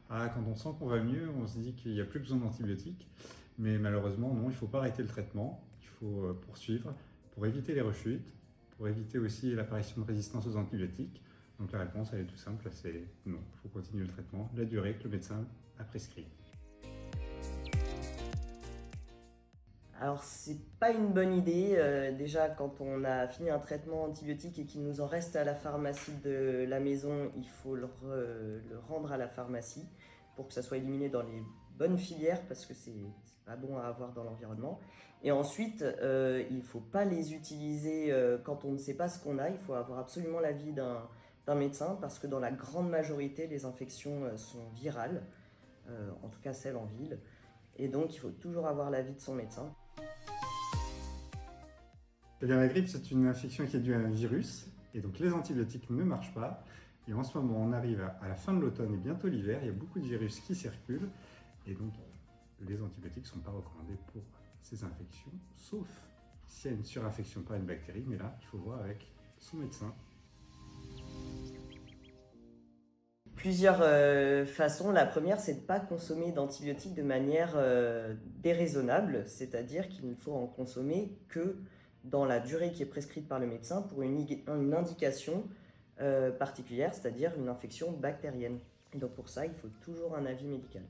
Quand on sent qu'on va mieux, on se dit qu'il n'y a plus besoin d'antibiotiques. Mais malheureusement, non, il ne faut pas arrêter le traitement. Il faut poursuivre pour éviter les rechutes, pour éviter aussi l'apparition de résistance aux antibiotiques. Donc la réponse, elle est tout simple, c'est non, il faut continuer le traitement, la durée que le médecin a prescrit. Alors c'est pas une bonne idée, déjà quand on a fini un traitement antibiotique et qu'il nous en reste à la pharmacie de la maison, il faut le rendre à la pharmacie pour que ça soit éliminé dans les bonnes filières parce que c'est pas bon à avoir dans l'environnement. Et ensuite, il faut pas les utiliser quand on ne sait pas ce qu'on a, il faut avoir absolument l'avis d'un médecin parce que dans la grande majorité, les infections sont virales, en tout cas celles en ville. Et donc il faut toujours avoir l'avis de son médecin. Eh bien, la grippe, c'est une infection qui est due à un virus, et donc les antibiotiques ne marchent pas. Et en ce moment, on arrive à la fin de l'automne et bientôt l'hiver, il y a beaucoup de virus qui circulent, et donc les antibiotiques ne sont pas recommandés pour ces infections, sauf s'il y a une surinfection par une bactérie, mais là, il faut voir avec son médecin. Plusieurs façons. La première, c'est de ne pas consommer d'antibiotiques de manière déraisonnable, c'est-à-dire qu'il ne faut en consommer que dans la durée qui est prescrite par le médecin pour une indication particulière, c'est-à-dire une infection bactérienne. Et donc pour ça, il faut toujours un avis médical.